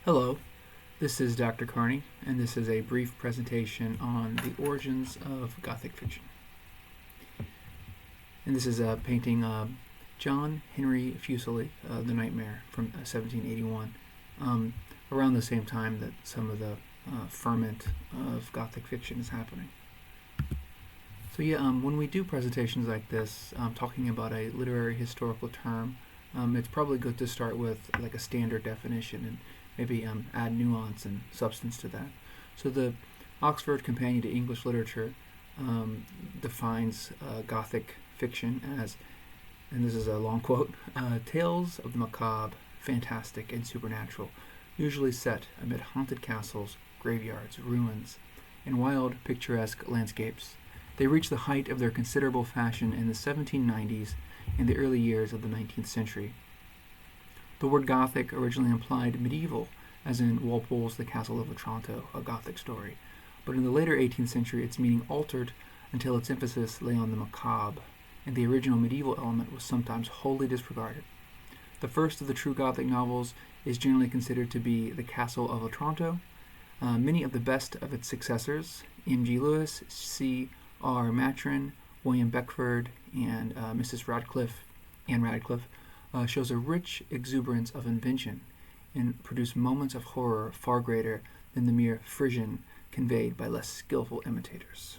Hello, this is Dr. Carney, and this is a brief presentation on the origins of Gothic fiction. And this is a painting John Henry Fuseli, The Nightmare from 1781, around the same time that some of the ferment of Gothic fiction is happening. So when we do presentations like this, talking about a literary historical term, it's probably good to start with like a standard definition and maybe add nuance and substance to that. So the Oxford Companion to English Literature defines Gothic fiction as, and this is a long quote, tales of the macabre, fantastic, and supernatural, usually set amid haunted castles, graveyards, ruins, and wild, picturesque landscapes. They reached the height of their considerable fashion in the 1790s and the early years of the 19th century. The word Gothic originally implied medieval, as in Walpole's The Castle of Otranto, a Gothic story, but in the later 18th century its meaning altered until its emphasis lay on the macabre, and the original medieval element was sometimes wholly disregarded. The first of the true Gothic novels is generally considered to be The Castle of Otranto. Many of the best of its successors, M.G. Lewis, C.R. Maturin, William Beckford, and Anne Radcliffe, shows a rich exuberance of invention and produce moments of horror far greater than the mere frisson conveyed by less skillful imitators.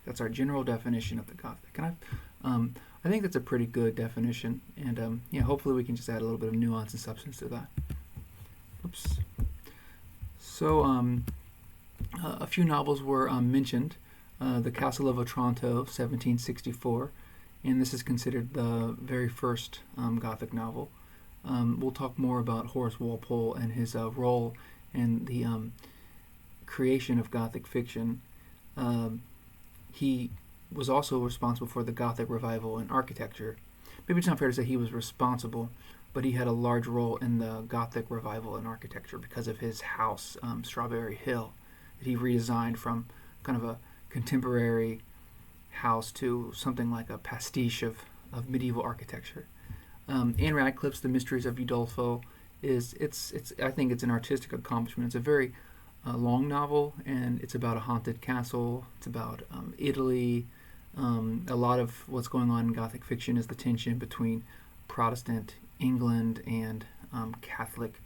That's our general definition of the Gothic. And I think that's a pretty good definition, and hopefully we can just add a little bit of nuance and substance to that. Oops. So a few novels were mentioned. The Castle of Otranto, 1764, and this is considered the very first Gothic novel. We'll talk more about Horace Walpole and his role in the creation of Gothic fiction. He was also responsible for the Gothic revival in architecture. Maybe it's not fair to say he was responsible, but he had a large role in the Gothic revival in architecture because of his house, Strawberry Hill, that he redesigned from kind of a contemporary house to something like a pastiche of medieval architecture. Anne Radcliffe's The Mysteries of Udolpho I think it's an artistic accomplishment. It's a very long novel, and it's about a haunted castle. It's about Italy. A lot of what's going on in Gothic fiction is the tension between Protestant England and Catholic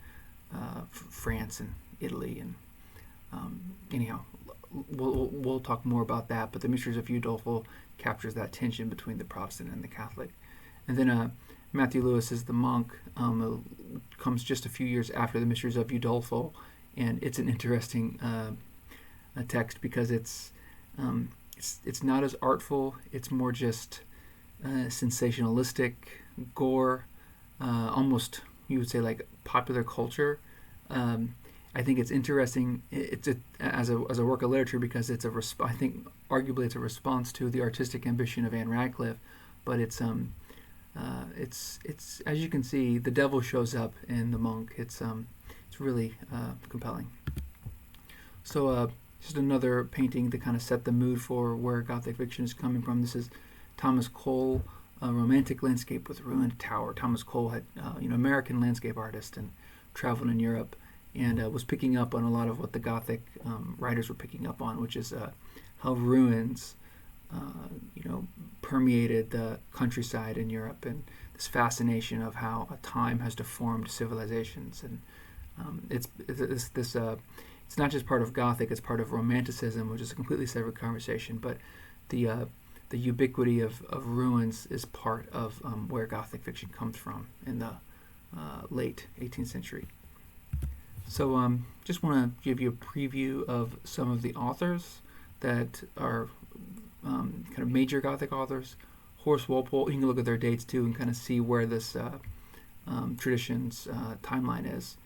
France and Italy. And anyhow, we'll talk more about that, but The Mysteries of Udolpho captures that tension between the Protestant and the Catholic. And then Matthew Lewis's The Monk comes just a few years after The Mysteries of Udolpho, and it's an interesting text because it's not as artful. It's more just sensationalistic, gore, almost you would say like popular culture. I think it's interesting. As a work of literature because I think arguably it's a response to the artistic ambition of Anne Radcliffe, but it's as you can see, the devil shows up in The Monk. It's really compelling. So just another painting to kind of set the mood for where Gothic fiction is coming from. This is Thomas Cole, A Romantic Landscape with Ruined Tower. Thomas Cole had American landscape artist and traveled in Europe, and was picking up on a lot of what the Gothic writers were picking up on, which is how ruins, permeated the countryside in Europe, and this fascination of how a time has deformed civilizations. And it's not just part of Gothic; it's part of Romanticism, which is a completely separate conversation. But the ubiquity of ruins is part of where Gothic fiction comes from in the late 18th century. So just want to give you a preview of some of the authors that are kind of major Gothic authors. Horace Walpole, you can look at their dates too and kind of see where this tradition's timeline is.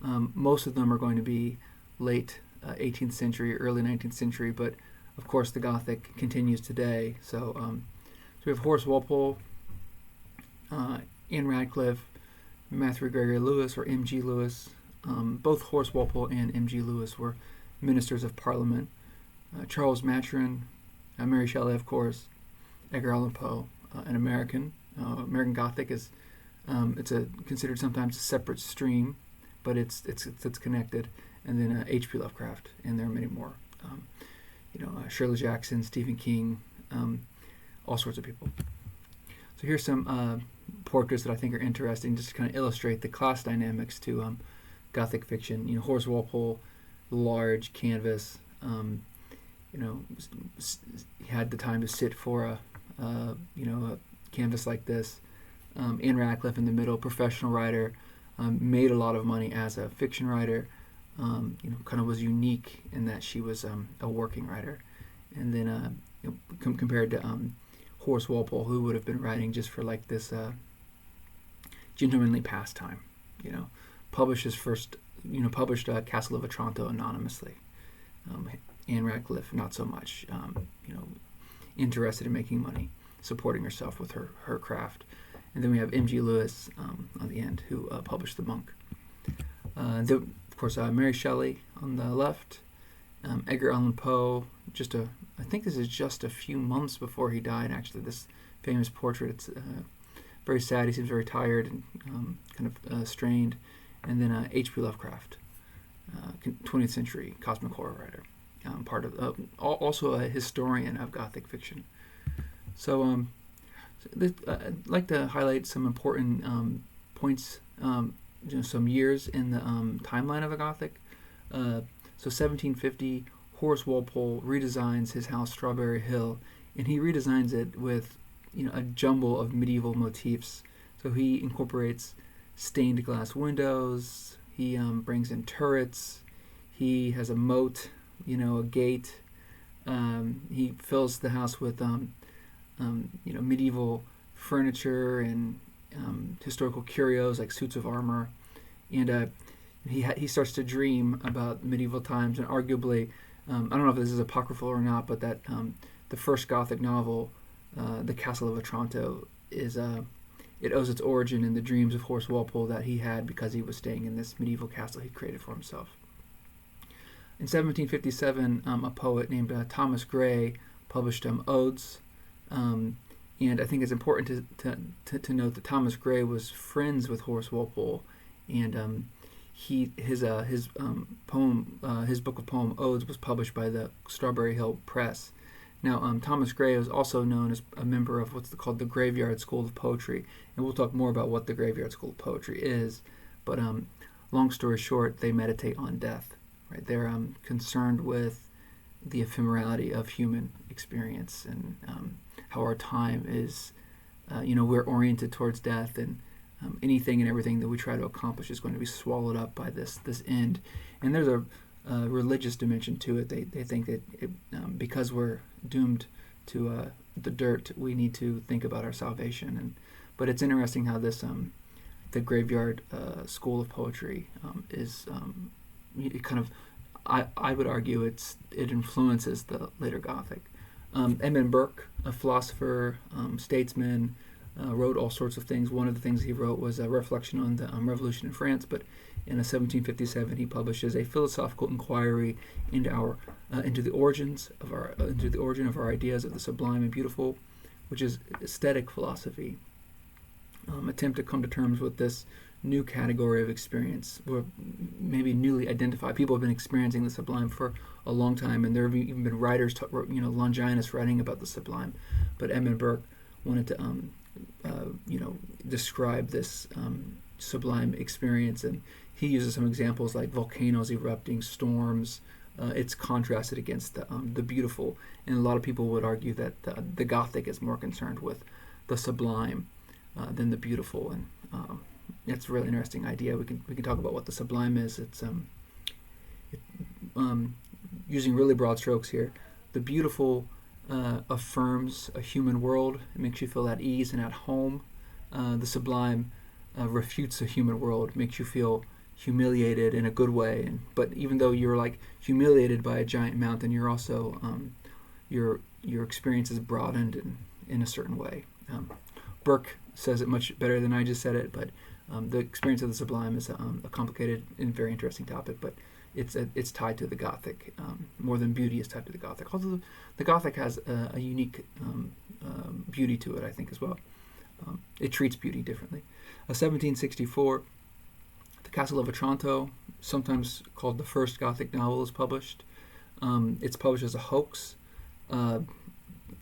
Most of them are going to be late 18th century, early 19th century, but of course the Gothic continues today. So we have Horace Walpole, Anne Radcliffe, Matthew Gregory Lewis, or M.G. Lewis. Both Horace Walpole and M.G. Lewis were ministers of Parliament. Charles Maturin, Mary Shelley, of course, Edgar Allan Poe, an American. American Gothic is considered sometimes a separate stream but it's connected. And then H.P. Lovecraft, and there are many more. Shirley Jackson, Stephen King, all sorts of people. So here's some portraits that I think are interesting, just to kind of illustrate the class dynamics to Gothic fiction. Horace Walpole, large canvas. He had the time to sit for a canvas like this. Anne Radcliffe in the middle, professional writer, made a lot of money as a fiction writer. Kind of was unique in that she was a working writer, and then compared to Horace Walpole, who would have been writing just for like this gentlemanly pastime. Published his first, Castle of Otranto anonymously. Anne Radcliffe, not so much. Interested in making money, supporting herself with her craft. And then we have M.G. Lewis on the end, who published The Monk. Of course, Mary Shelley on the left, Edgar Allan Poe. I think this is just a few months before he died. Actually, this famous portrait. It's very sad. He seems very tired and kind of strained. And then H.P. Lovecraft, 20th century cosmic horror writer, part of also a historian of Gothic fiction. So I'd like to highlight some important points. Some years in the timeline of the Gothic. So 1750, Horace Walpole redesigns his house Strawberry Hill, and he redesigns it with a jumble of medieval motifs. So he incorporates stained glass windows. He brings in turrets. He has a moat, a gate. He fills the house with medieval furniture and historical curios like suits of armor, and he starts to dream about medieval times. And arguably, I don't know if this is apocryphal or not, but that the first Gothic novel, The Castle of Otranto, it owes its origin in the dreams of Horace Walpole that he had because he was staying in this medieval castle he created for himself. In 1757, a poet named Thomas Gray published Odes. And I think it's important to note that Thomas Gray was friends with Horace Walpole, and his book of poem Odes was published by the Strawberry Hill Press. Now, Thomas Gray was also known as a member of what's called the Graveyard School of Poetry, and we'll talk more about what the Graveyard School of Poetry is. But long story short, they meditate on death. Right? They're concerned with the ephemerality of human experience and how our time is, we're oriented towards death, and anything and everything that we try to accomplish is going to be swallowed up by this end. And there's a religious dimension to it. They think that because we're doomed to the dirt, we need to think about our salvation. But it's interesting how this the Graveyard School of Poetry is it kind of, I would argue it influences the later Gothic. Edmund Burke, a philosopher, statesman, wrote all sorts of things. One of the things he wrote was a reflection on the Revolution in France, but in 1757 he publishes a philosophical inquiry into the origin of our ideas of the sublime and beautiful, which is aesthetic philosophy. Attempt to come to terms with this new category of experience, or maybe newly identified. People have been experiencing the sublime for a long time, and there have even been writers, Longinus, writing about the sublime. But Edmund Burke wanted to, describe this sublime experience, and he uses some examples like volcanoes erupting, storms. It's contrasted against the beautiful, and a lot of people would argue that the Gothic is more concerned with the sublime than the beautiful, and it's a really interesting idea. We can talk about what the sublime is. It's using really broad strokes here. The beautiful affirms a human world. It makes you feel at ease and at home. The sublime refutes a human world, makes you feel humiliated in a good way. But even though you're like humiliated by a giant mountain, you're also your experience is broadened in a certain way. Burke says it much better than I just said it, but the experience of the sublime is a complicated and very interesting topic, but it's tied to the Gothic. More than beauty is tied to the Gothic. Although the Gothic has a unique beauty to it, I think, as well. It treats beauty differently. 1764, the Castle of Otranto, sometimes called the first Gothic novel, is published. It's published as a hoax.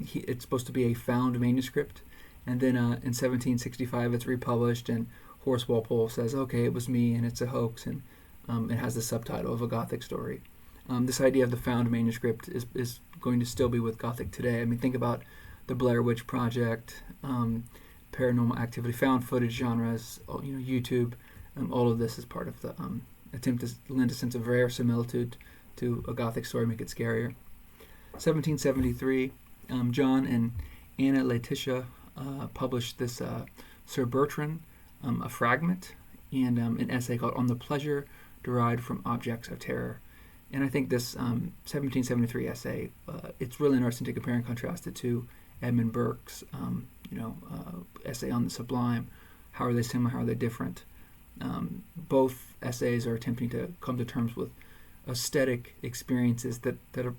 It's supposed to be a found manuscript, and then in 1765 it's republished, and Horace Walpole says, okay, it was me, and it's a hoax, and it has the subtitle of a Gothic story. This idea of the found manuscript is going to still be with Gothic today. I mean, think about the Blair Witch Project, paranormal activity, found footage genres, YouTube. All of this is part of the attempt to lend a sense of verisimilitude to a Gothic story, make it scarier. 1773, John and Anna Laetitia published this Sir Bertrand, a fragment, and an essay called On the Pleasure Derived from Objects of Terror. And I think this 1773 essay, it's really interesting to compare and contrast it to Edmund Burke's essay on the Sublime. How are they similar? How are they different? Both essays are attempting to come to terms with aesthetic experiences that are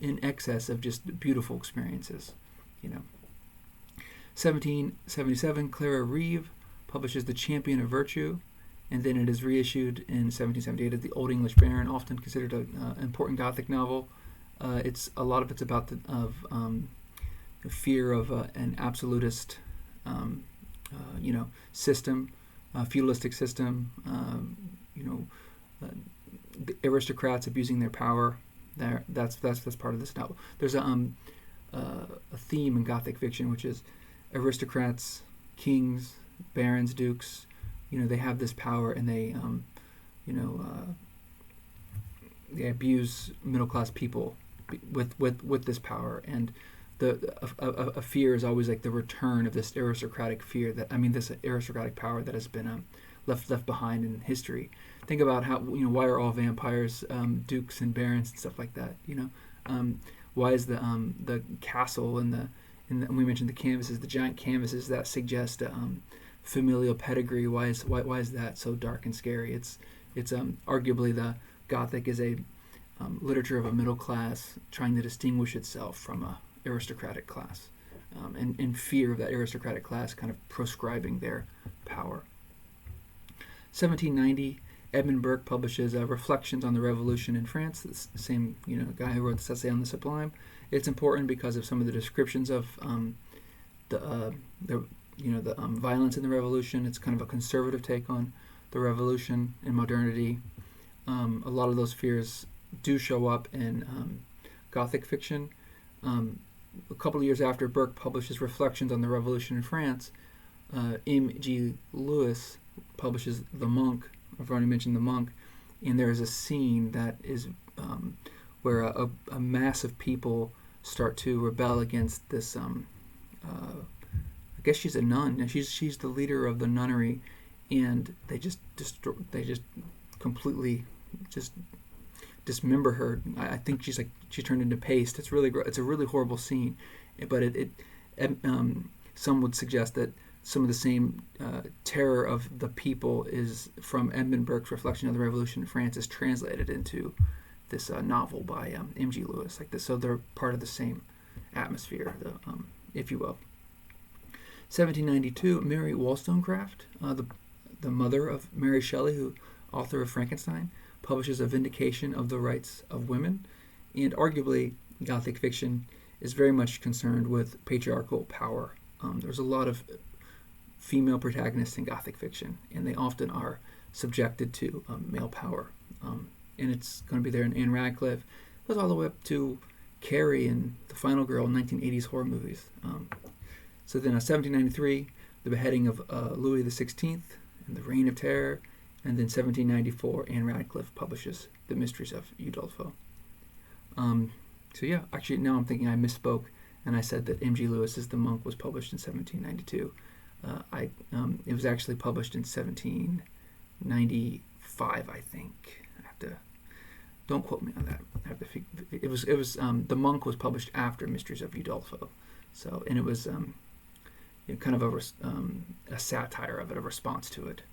in excess of just beautiful experiences. 1777, Clara Reeve publishes The Champion of Virtue, and then it is reissued in 1778 as The Old English Baron, often considered an important Gothic novel. A lot of it's about the fear of an absolutist, system, feudalistic system. The aristocrats abusing their power. That's part of this novel. There's a theme in Gothic fiction, which is aristocrats, kings, barons, dukes. They have this power, and they abuse middle class people with this power. And a fear is always like the return of this aristocratic fear this aristocratic power that has been left behind in history. Think about how why are all vampires dukes and barons and stuff like that? Why is the castle and we mentioned the canvases, the giant canvases that suggest familial pedigree? Why is that so dark and scary? It's arguably the Gothic is a literature of a middle class trying to distinguish itself from a aristocratic class, and in fear of that aristocratic class kind of proscribing their power. 1790, Edmund Burke publishes Reflections on the Revolution in France. It's the same guy who wrote this essay on the Sublime. It's important because of some of the descriptions of the violence in the Revolution. It's kind of a conservative take on the Revolution and modernity. A lot of those fears do show up in Gothic fiction. A couple of years after Burke publishes Reflections on the Revolution in France, M.G. Lewis publishes The Monk. I've already mentioned The Monk, and there is a scene that is where a mass of people start to rebel against this. I guess she's a nun. She's the leader of the nunnery, and they just completely dismember her. I think she's turned into paste. It's a really horrible scene, but some would suggest that some of the same terror of the people is from Edmund Burke's Reflection of the Revolution in France is translated into this novel by M.G. Lewis, like this. So they're part of the same atmosphere, if you will. 1792, Mary Wollstonecraft, the mother of Mary Shelley, who author of Frankenstein, publishes A Vindication of the Rights of Women, and arguably Gothic fiction is very much concerned with patriarchal power. There's a lot of female protagonists in Gothic fiction, and they often are subjected to male power. And it's going to be there in Anne Radcliffe. It goes all the way up to Carrie and The Final Girl in 1980s horror movies. So then 1793, the beheading of Louis XVI and the Reign of Terror. And then 1794, Anne Radcliffe publishes The Mysteries of Udolpho. So yeah, actually now I'm thinking I misspoke, and I said that M.G. Lewis's The Monk was published in 1792. It was actually published in 1795, I think. Don't quote me on that. It was The Monk was published after Mysteries of Udolpho. So, and it was kind of a satire of it, a response to it.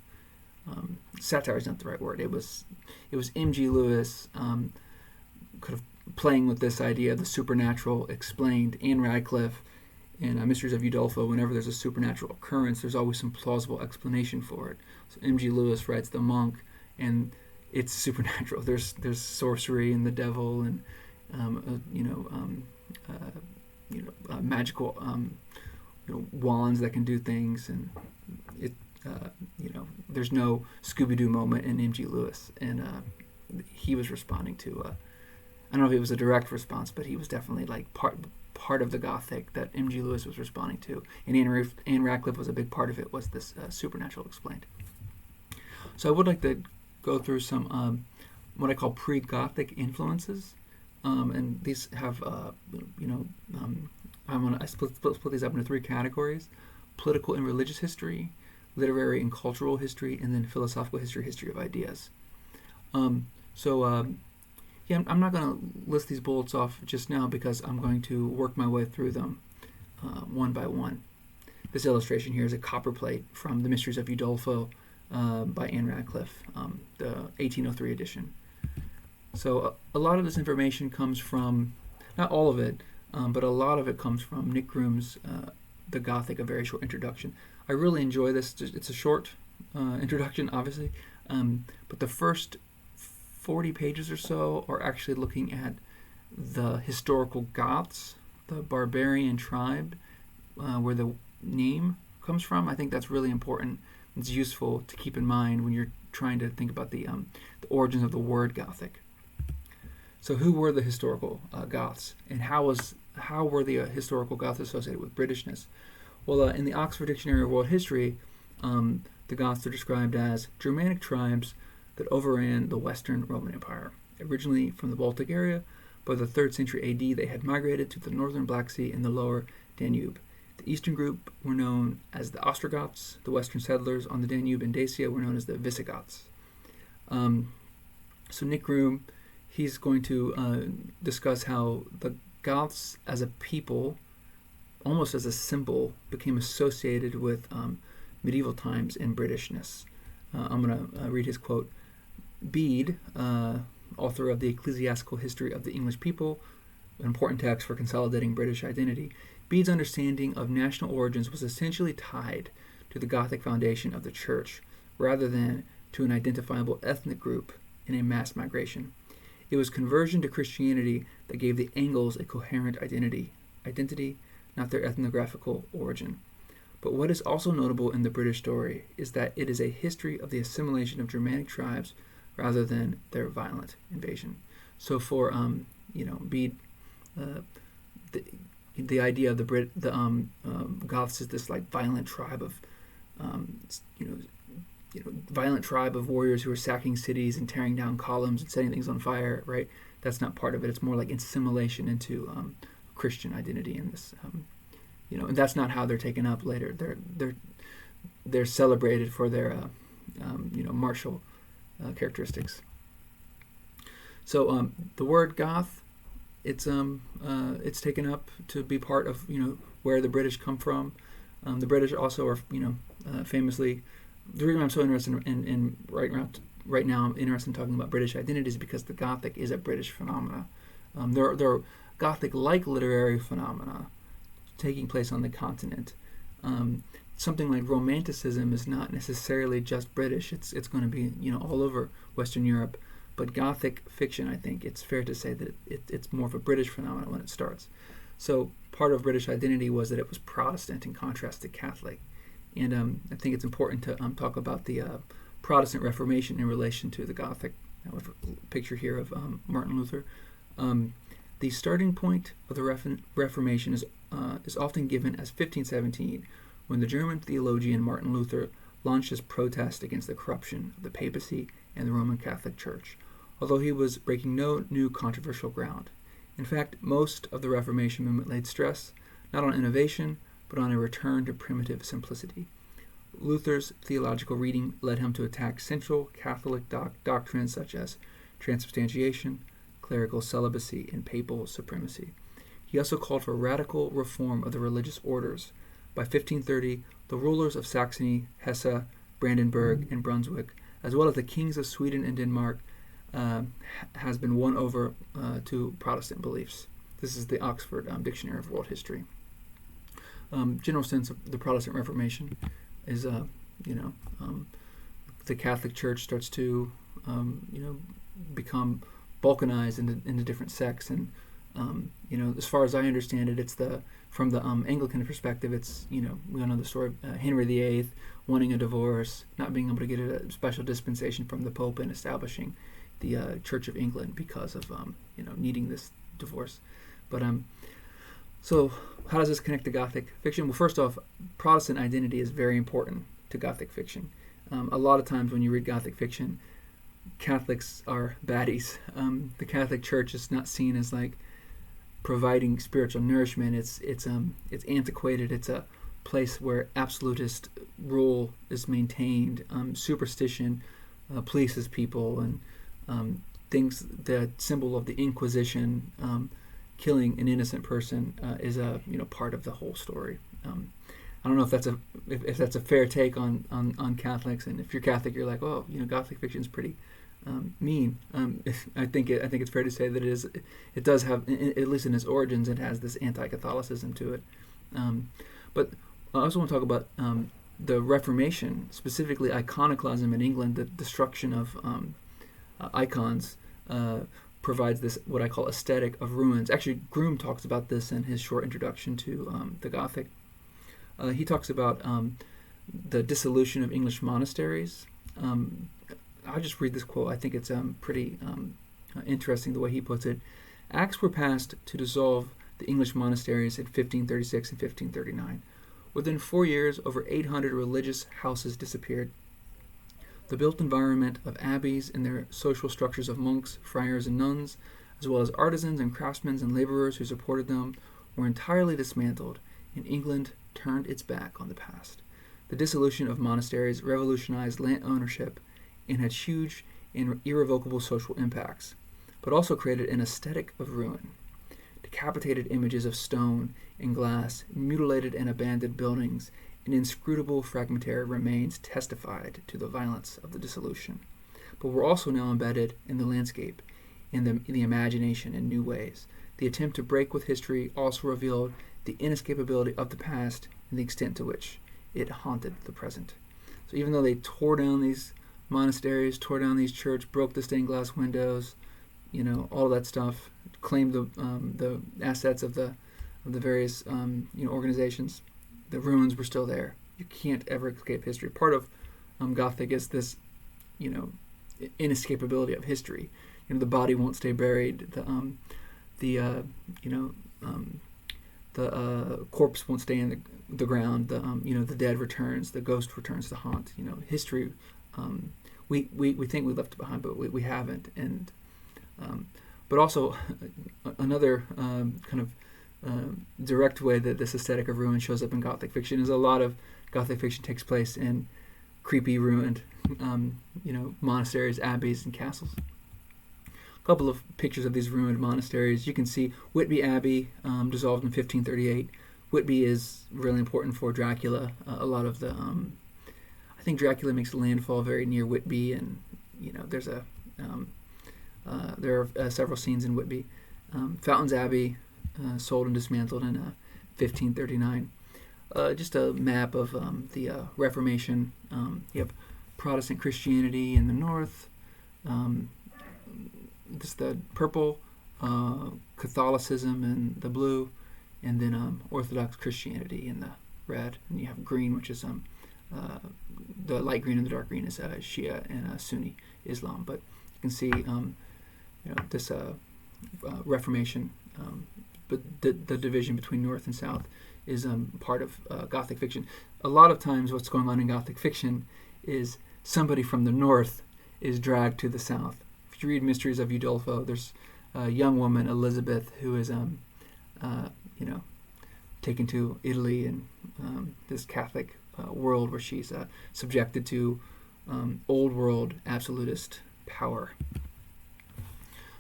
Satire is not the right word. It was M.G. Lewis kind of playing with this idea of the supernatural explained. Anne Radcliffe in Mysteries of Udolpho, whenever there's a supernatural occurrence, there's always some plausible explanation for it. So M.G. Lewis writes The Monk, and it's supernatural. There's sorcery and the devil and magical wands that can do things, and it there's no Scooby-Doo moment in M.G. Lewis, and he was responding to I don't know if it was a direct response, but he was definitely like part of the Gothic that M.G. Lewis was responding to, and Anne Radcliffe was a big part of it, was this supernatural explained. So I would like to go through some what I call pre-Gothic influences, and these have I split these up into three categories: political and religious history, literary and cultural history, and then philosophical history of ideas. I'm not going to list these bullets off just now because I'm going to work my way through them one by one. This illustration here is a copperplate from The Mysteries of Udolpho by Anne Radcliffe, the 1803 edition. So a lot of this information comes from, not all of it, but a lot of it comes from Nick Groom's The Gothic, A Very Short Introduction. I really enjoy this. It's a short introduction, obviously, but the first 40 pages or so are actually looking at the historical Goths, the barbarian tribe, where the name comes from. I think that's really important. It's useful to keep in mind when you're trying to think about the origins of the word Gothic. So who were the historical Goths, and how were the historical Goths associated with Britishness? Well, in the Oxford Dictionary of World History, the Goths are described as Germanic tribes that overran the Western Roman Empire. Originally from the Baltic area, by the 3rd century AD, they had migrated to the northern Black Sea and the lower Danube. The eastern group were known as the Ostrogoths. The western settlers on the Danube and Dacia were known as the Visigoths. So Nick Groom, he's going to discuss how the Goths as a people, almost as a symbol, became associated with medieval times and Britishness. I'm going to read his quote. Bede, author of the Ecclesiastical History of the English People, an important text for consolidating British identity, Bede's understanding of national origins was essentially tied to the Gothic foundation of the Church, rather than to an identifiable ethnic group in a mass migration. It was conversion to Christianity that gave the Angles a coherent identity, not their ethnographical origin. But what is also notable in the British story is that it is a history of the assimilation of Germanic tribes rather than their violent invasion. So for Bede, the idea of the Goths is this like violent tribe of violent tribe of warriors who are sacking cities and tearing down columns and setting things on fire. Right? That's not part of it. It's more like assimilation into Christian identity in this. And that's not how they're taken up later. They're celebrated for their martial characteristics. So the word Goth, it's taken up to be part of where the British come from. The British also are famously. The reason I'm so interested in right now I'm interested in talking about British identities because the Gothic is a British phenomena. There are Gothic-like literary phenomena taking place on the continent. Something like Romanticism is not necessarily just British. It's going to be all over Western Europe. But Gothic fiction, I think it's fair to say that it's more of a British phenomenon when it starts. So part of British identity was that it was Protestant in contrast to Catholic. And I think it's important to talk about the Protestant Reformation in relation to the Gothic. I have a picture here of Martin Luther. The starting point of the Reformation is often given as 1517, when the German theologian Martin Luther launched his protest against the corruption of the papacy and the Roman Catholic Church, although he was breaking no new controversial ground. In fact, most of the Reformation movement laid stress not on innovation, but on a return to primitive simplicity. Luther's theological reading led him to attack central Catholic doctrines such as transubstantiation, clerical celibacy, and papal supremacy. He also called for radical reform of the religious orders. By 1530, the rulers of Saxony, Hesse, Brandenburg, and Brunswick, as well as the kings of Sweden and Denmark, has been won over to Protestant beliefs. This is the Oxford Dictionary of World History. General sense of the Protestant Reformation is, the Catholic Church starts to become balkanized into different sects. And as far as I understand it, it's from the Anglican perspective. It's we all know the story of Henry VIII wanting a divorce, not being able to get a special dispensation from the Pope, and establishing the Church of England because of needing this divorce. But so how does this connect to Gothic fiction? Well, first off, Protestant identity is very important to Gothic fiction. A lot of times when you read Gothic fiction, Catholics are baddies. The Catholic Church is not seen as like providing spiritual nourishment. It's antiquated. It's a place where absolutist rule is maintained. Superstition polices people, and things. The symbol of the Inquisition, killing an innocent person, is a part of the whole story. I don't know if that's a fair take on Catholics, and if you're Catholic, you're like, oh, Gothic fiction is pretty mean. I think it's fair to say that it does have, at least in its origins, it has this anti-Catholicism to it. But I also want to talk about the Reformation, specifically iconoclasm in England. The destruction of icons provides this what I call aesthetic of ruins. Actually, Groom talks about this in his short introduction to the Gothic. He talks about the dissolution of English monasteries. I'll just read this quote. I think it's pretty interesting the way he puts it. Acts were passed to dissolve the English monasteries in 1536 and 1539. Within 4 years, over 800 religious houses disappeared. The built environment of abbeys and their social structures of monks, friars, and nuns, as well as artisans and craftsmen and laborers who supported them, were entirely dismantled, and England turned its back on the past. The dissolution of monasteries revolutionized land ownership and had huge and irrevocable social impacts, but also created an aesthetic of ruin. Decapitated images of stone and glass, mutilated and abandoned buildings, and inscrutable fragmentary remains testified to the violence of the dissolution, but were also now embedded in the landscape, in the imagination in new ways. The attempt to break with history also revealed the inescapability of the past and the extent to which it haunted the present. So even though they tore down these monasteries, tore down these churches, broke the stained glass windows, all of that stuff, claimed the assets of the various organizations, the ruins were still there. You can't ever escape history. Part of Gothic is this, inescapability of history. The body won't stay buried. The corpse won't stay in the ground. The dead returns. The ghost returns to haunt. History. We think we left it behind, but we haven't. And but also another kind of direct way that this aesthetic of ruin shows up in Gothic fiction is a lot of Gothic fiction takes place in creepy, ruined, monasteries, abbeys, and castles. A couple of pictures of these ruined monasteries. You can see Whitby Abbey, dissolved in 1538. Whitby is really important for Dracula. A lot of the, I think Dracula makes landfall very near Whitby, and there's there are several scenes in Whitby. Fountains Abbey, sold and dismantled in 1539. Just a map of the Reformation. You have Protestant Christianity in the north. This the purple, Catholicism in the blue, and then Orthodox Christianity in the red. And you have green, which is the light green and the dark green is Shia and Sunni Islam. But you can see this Reformation. But the division between North and South is part of Gothic fiction. A lot of times what's going on in Gothic fiction is somebody from the North is dragged to the South. If you read Mysteries of Udolpho, there's a young woman, Elizabeth, who is taken to Italy and this Catholic world where she's subjected to old world absolutist power.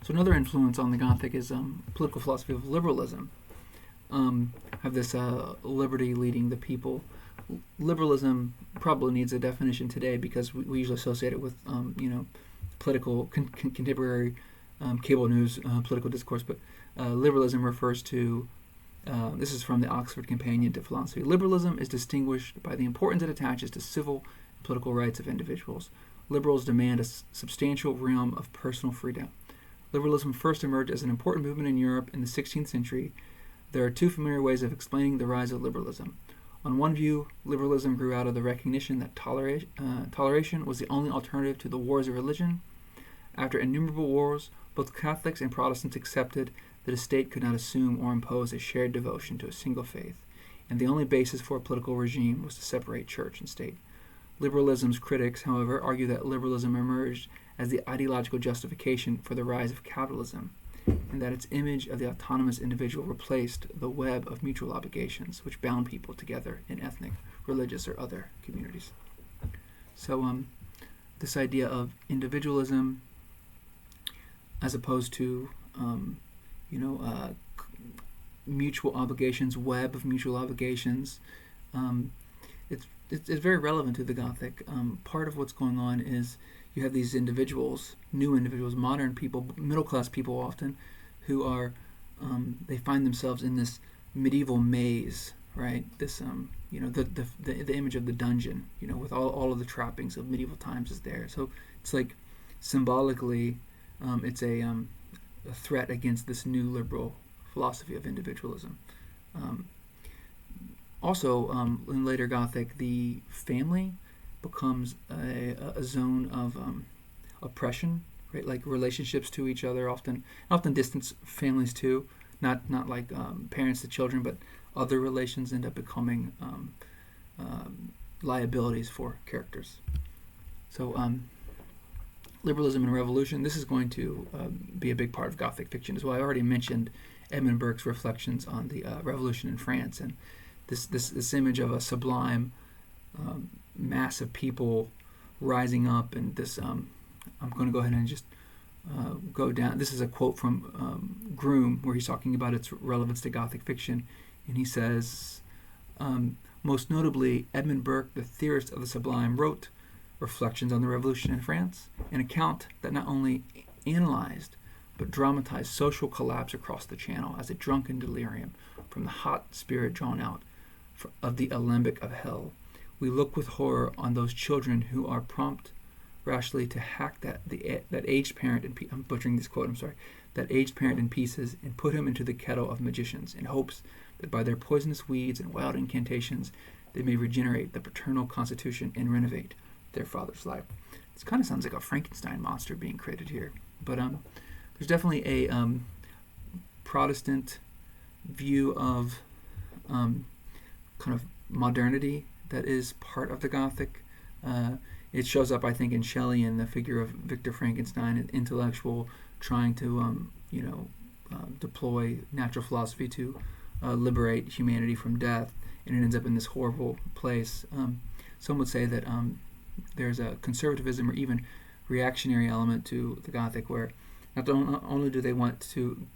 So another influence on the Gothic is political philosophy of liberalism. Have this liberty leading the people. Liberalism probably needs a definition today because we usually associate it with political contemporary cable news political discourse. But liberalism refers to this is from the Oxford Companion to Philosophy. Liberalism is distinguished by the importance it attaches to civil and political rights of individuals, liberals demand a substantial realm of personal freedom. Liberalism first emerged as an important movement in Europe in the 16th century. There are two familiar ways of explaining the rise of liberalism. On one view, liberalism grew out of the recognition that toleration was the only alternative to the wars of religion. After innumerable wars, both Catholics and Protestants accepted that a state could not assume or impose a shared devotion to a single faith, and the only basis for a political regime was to separate church and state. Liberalism's critics, however, argue that liberalism emerged as the ideological justification for the rise of capitalism, and that its image of the autonomous individual replaced the web of mutual obligations which bound people together in ethnic, religious, or other communities. So this idea of individualism as opposed to mutual obligations, web of mutual obligations, it's very relevant to the Gothic. Part of what's going on is you have these individuals, new individuals, modern people, middle-class people often, who are, they find themselves in this medieval maze, right? This, the image of the dungeon, with all of the trappings of medieval times is there. So it's like symbolically, it's a threat against this new liberal philosophy of individualism. Also, in later Gothic, the family becomes a zone of oppression, right? Like relationships to each other, often distant families too, not like parents to children, but other relations end up becoming liabilities for characters. So, Liberalism and Revolution, this is going to be a big part of Gothic fiction as well. I already mentioned Edmund Burke's reflections on the Revolution in France, and this image of a sublime mass of people rising up, and this I'm going to go ahead and just go down. This is a quote from Groom, where he's talking about its relevance to Gothic fiction, and he says, most notably, Edmund Burke, the theorist of the sublime, wrote Reflections on the Revolution in France, an account that not only analyzed but dramatized social collapse across the Channel as a drunken delirium from the hot spirit drawn out of the alembic of hell. We look with horror on those children who are prompt rashly to hack that aged parent I'm butchering this quote, I'm sorry, that aged parent in pieces and put him into the kettle of magicians in hopes that by their poisonous weeds and wild incantations they may regenerate the paternal constitution and renovate their father's life. This kind of sounds like a Frankenstein monster being created here, but there's definitely a Protestant view of kind of modernity that is part of the Gothic. It shows up, I think, in Shelley in the figure of Victor Frankenstein, an intellectual trying to deploy natural philosophy to liberate humanity from death, and it ends up in this horrible place. Some would say that there's a conservatism or even reactionary element to the Gothic, where not only do they want to,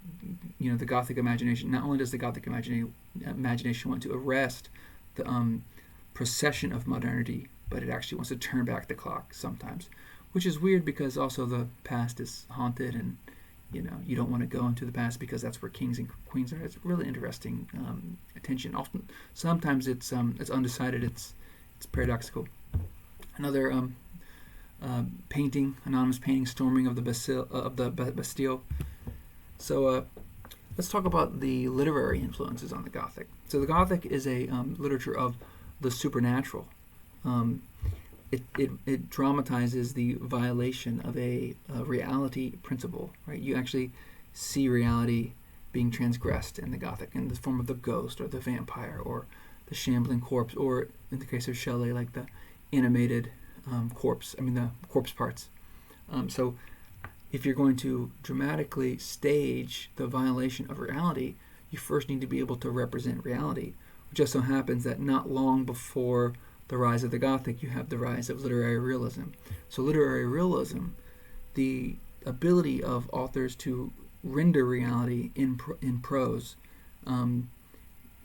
the Gothic imagination, not only does the Gothic imagination want to arrest the procession of modernity, but it actually wants to turn back the clock sometimes, which is weird because also the past is haunted, and you don't want to go into the past because that's where kings and queens are. It's really interesting tension. Often, sometimes it's undecided. It's paradoxical. Another painting, anonymous painting, storming of the Bastille. So let's talk about the literary influences on the Gothic. So the Gothic is a literature of the supernatural. It dramatizes the violation of a reality principle, right? You actually see reality being transgressed in the Gothic in the form of the ghost or the vampire or the shambling corpse, or in the case of Shelley, like the animated the corpse parts. So if you're going to dramatically stage the violation of reality, you first need to be able to represent reality. It just so happens that not long before the rise of the Gothic, you have the rise of literary realism. So literary realism, the ability of authors to render reality in prose,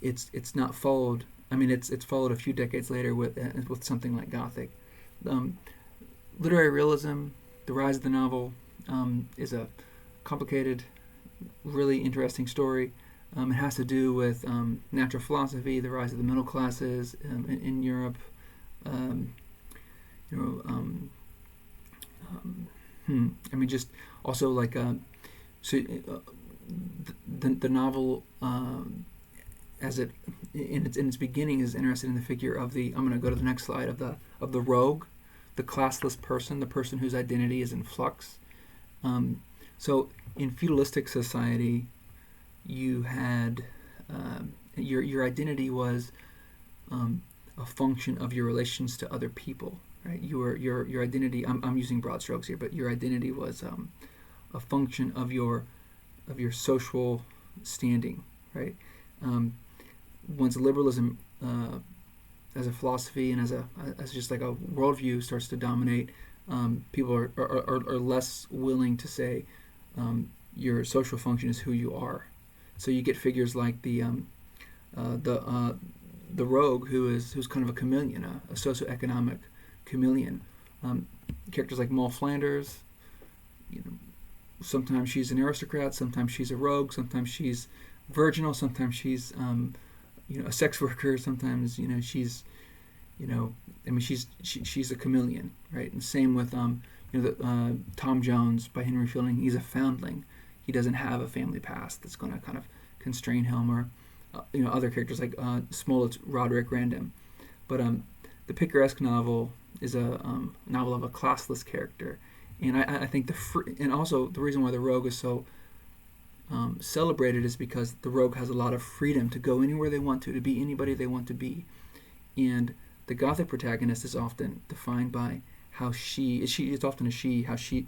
it's not followed. It's followed a few decades later with something like Gothic. Literary realism, the rise of the novel, is a complicated, really interesting story. It has to do with natural philosophy, the rise of the middle classes in Europe, just also like so the novel as it in its beginning is interested in the figure of the, I'm going to go to the next slide, of the rogue, the classless person, the person whose identity is in flux. So in feudalistic society, you had your identity was a function of your relations to other people, right? Your identity. I'm using broad strokes here, but your identity was a function of your social standing, right? Once liberalism as a philosophy and as just like a worldview starts to dominate, people are less willing to say your social function is who you are. So you get figures like the rogue, who's kind of a chameleon, a socioeconomic chameleon. Characters like Moll Flanders. Sometimes she's an aristocrat, sometimes she's a rogue, sometimes she's virginal, sometimes she's a sex worker, sometimes she's she's a chameleon, right? And same with Tom Jones by Henry Fielding. He's a foundling. He doesn't have a family past that's going to kind of constrain him, or other characters like Smollett's Roderick Random. But the picaresque novel is a novel of a classless character, and I think and also the reason why the rogue is so celebrated is because the rogue has a lot of freedom to go anywhere they want to be anybody they want to be. And the Gothic protagonist is often defined by how it's often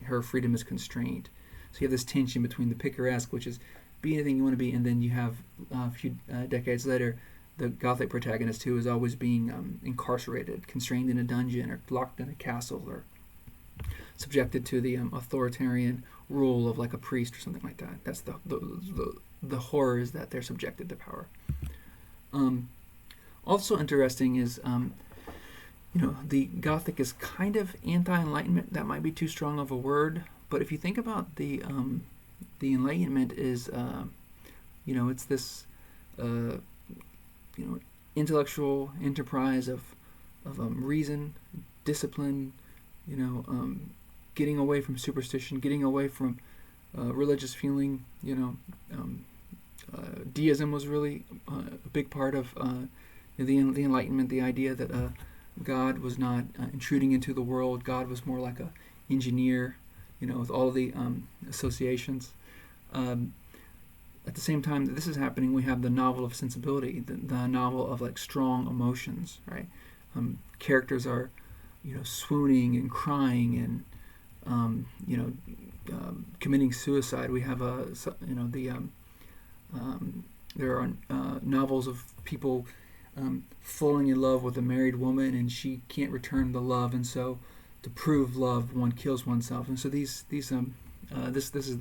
her freedom is constrained. So you have this tension between the picaresque, which is be anything you want to be, and then you have a few decades later the Gothic protagonist who is always being incarcerated, constrained in a dungeon, or locked in a castle, or subjected to the authoritarian rule of like a priest or something like that. That's the horrors that they're subjected to power. Also interesting is the Gothic is kind of anti-Enlightenment. That might be too strong of a word, but if you think about the Enlightenment is it's this intellectual enterprise of reason, discipline, getting away from superstition, getting away from religious feeling. Deism was really a big part of the Enlightenment. The idea that God was not intruding into the world. God was more like a engineer, with all the associations. At the same time that this is happening, we have the novel of sensibility, the novel of like strong emotions, right? Characters are, swooning and crying and, committing suicide. We have there are novels of people falling in love with a married woman, and she can't return the love, and so to prove love, one kills oneself. And so this is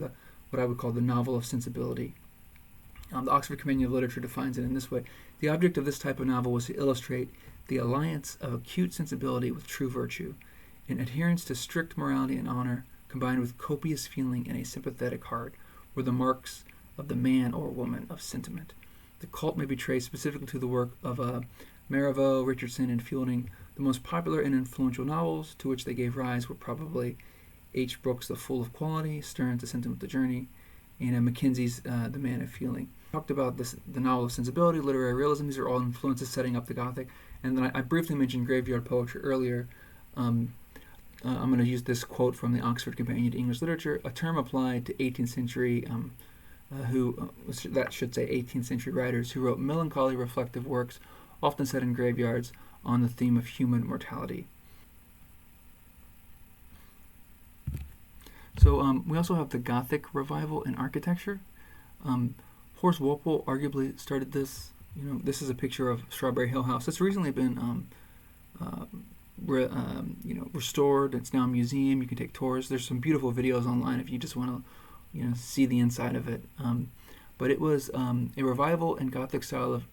what I would call the novel of sensibility. The Oxford Companion of Literature defines it in this way: the object of this type of novel was to illustrate the alliance of acute sensibility with true virtue, an adherence to strict morality and honor, combined with copious feeling and a sympathetic heart, were the marks of the man or woman of sentiment. The cult may be traced specifically to the work of Marivaux, Richardson, and Fielding. The most popular and influential novels to which they gave rise were probably H. Brooks' The Fool of Quality, Stearns' The Sentiment of the Journey, and Mackenzie's The Man of Feeling. Talked about the novel of sensibility, literary realism. These are all influences setting up the Gothic. And then I briefly mentioned graveyard poetry earlier. I'm going to use this quote from the Oxford Companion to English Literature, a term applied to 18th century 18th century writers who wrote melancholy, reflective works, often set in graveyards, on the theme of human mortality. So we also have the Gothic revival in architecture. Horace Walpole arguably started this. This is a picture of Strawberry Hill House. It's recently been restored. It's now a museum. You can take tours. There's some beautiful videos online if you just want to see the inside of it. But it was a revival in Gothic style of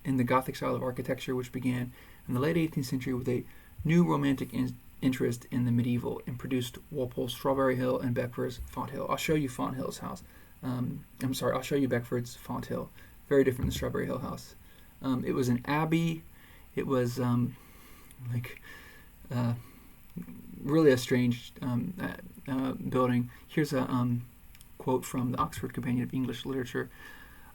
in the Gothic style of architecture, which began in the late 18th century with a new romantic interest in the medieval, and produced Walpole's Strawberry Hill and Beckford's Fonthill. I'll show you Fonthill's house. I'll show you Beckford's Fonthill. Very different than Strawberry Hill House. It was an abbey. It was really a strange building. Here's a quote from the Oxford Companion of English Literature.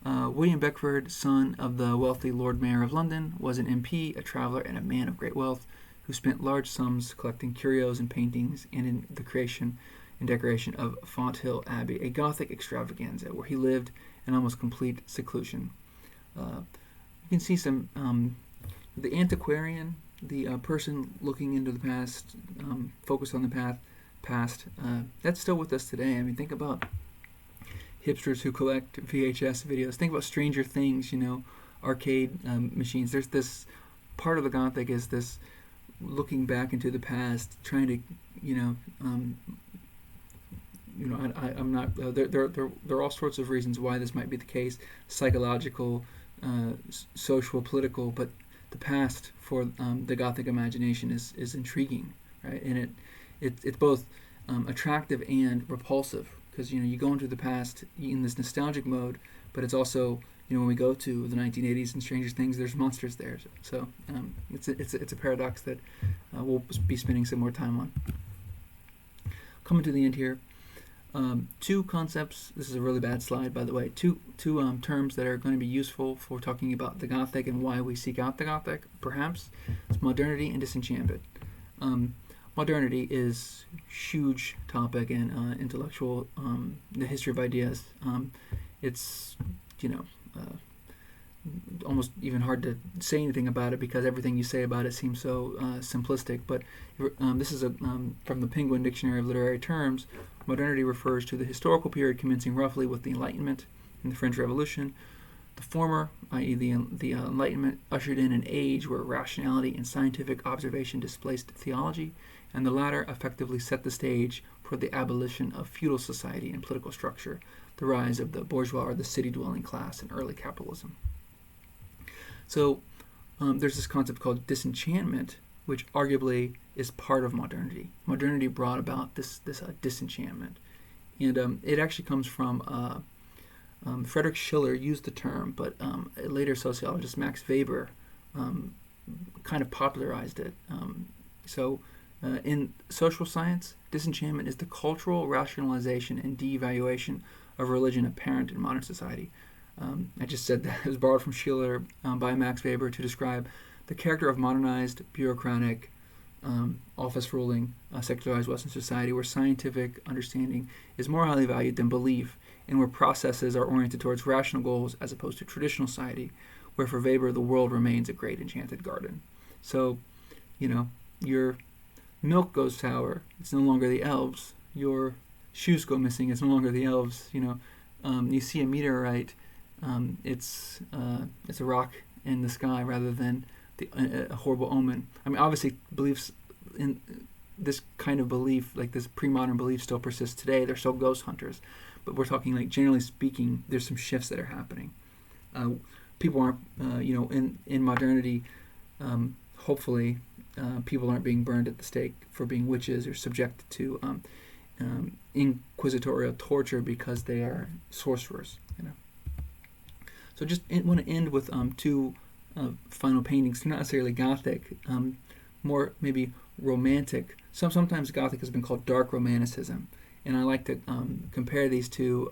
William Beckford, son of the wealthy Lord Mayor of London, was an MP, a traveller, and a man of great wealth, who spent large sums collecting curios and paintings and in the creation and decoration of Fonthill Abbey, a Gothic extravaganza where he lived in almost complete seclusion. You can see some the antiquarian, the person looking into the past, focused on the past. That's still with us today. I mean, think about hipsters who collect VHS videos. Think about Stranger Things, arcade machines. There's this part of the Gothic is this looking back into the past, trying to, I'm not. There are all sorts of reasons why this might be the case: psychological, social, political. But the past for the Gothic imagination is intriguing, right? And it's both attractive and repulsive, because you go into the past in this nostalgic mode, but it's also when we go to the 1980s and Stranger Things, there's monsters there. So it's a paradox that we'll be spending some more time on. Coming to the end here, two concepts. This is a really bad slide, by the way. Two terms that are going to be useful for talking about the Gothic and why we seek out the Gothic. Perhaps it's modernity and disenchantment. Modernity is a huge topic in intellectual, the history of ideas. It's almost even hard to say anything about it because everything you say about it seems so simplistic. But this is from the Penguin Dictionary of Literary Terms. Modernity refers to the historical period commencing roughly with the Enlightenment and the French Revolution. The former, i.e. the Enlightenment, ushered in an age where rationality and scientific observation displaced theology, and the latter effectively set the stage for the abolition of feudal society and political structure, the rise of the bourgeois or the city-dwelling class in early capitalism. So there's this concept called disenchantment, which arguably is part of modernity. Modernity brought about this disenchantment. And it actually comes from Friedrich Schiller used the term, but a later sociologist, Max Weber, kind of popularized it. In social science, disenchantment is the cultural rationalization and devaluation of religion apparent in modern society. I just said that it was borrowed from Schiller by Max Weber to describe the character of modernized, bureaucratic, office-ruling, secularized Western society where scientific understanding is more highly valued than belief, and where processes are oriented towards rational goals as opposed to traditional society, where for Weber the world remains a great enchanted garden. So, your milk goes sour, it's no longer the elves. Your shoes go missing, it's no longer the elves. You see a meteorite, it's a rock in the sky rather than a horrible omen. I mean, obviously, beliefs in this kind of belief, like this pre-modern belief, still persists today. They're still ghost hunters, but we're talking, like, generally speaking, there's some shifts that are happening. People aren't, in modernity. Hopefully, people aren't being burned at the stake for being witches or subjected to inquisitorial torture because they are sorcerers. So just want to end with two final paintings. They're not necessarily Gothic, more maybe romantic. Sometimes Gothic has been called dark romanticism, and I like to compare these two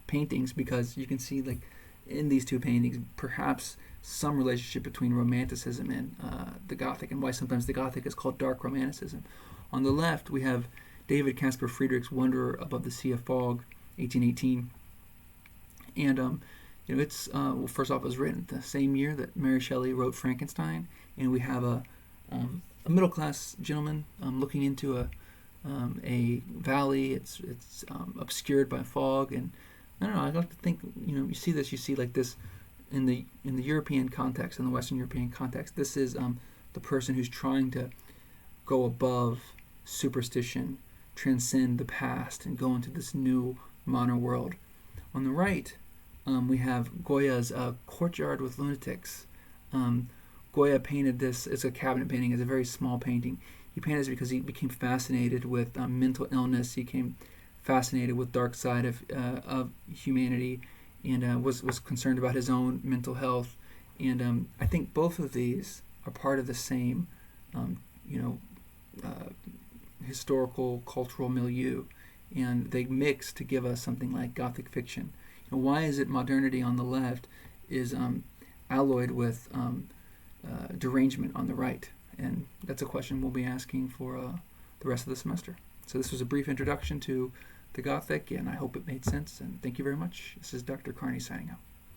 paintings because you can see, like, in these two paintings perhaps some relationship between romanticism and the Gothic, and why sometimes the Gothic is called dark romanticism. On the left we have David Caspar Friedrich's Wanderer Above the Sea of Fog, 1818, and it's first off, it was written the same year that Mary Shelley wrote Frankenstein, and we have a middle class gentleman looking into a valley. It's obscured by fog, and I don't know. I like to think, you see this. You see, like, this in the European context, in the Western European context. This is the person who's trying to go above superstition, transcend the past, and go into this new modern world. On the right, we have Goya's Courtyard with Lunatics. Goya painted this. It's a cabinet painting. It's a very small painting. He painted this because he became fascinated with mental illness. He became fascinated with dark side of humanity, and was concerned about his own mental health. And I think both of these are part of the same historical, cultural milieu, and they mix to give us something like Gothic fiction. And why is it modernity on the left is alloyed with derangement on the right? And that's a question we'll be asking for the rest of the semester. So this was a brief introduction to the Gothic, and I hope it made sense. And thank you very much. This is Dr. Carney signing out.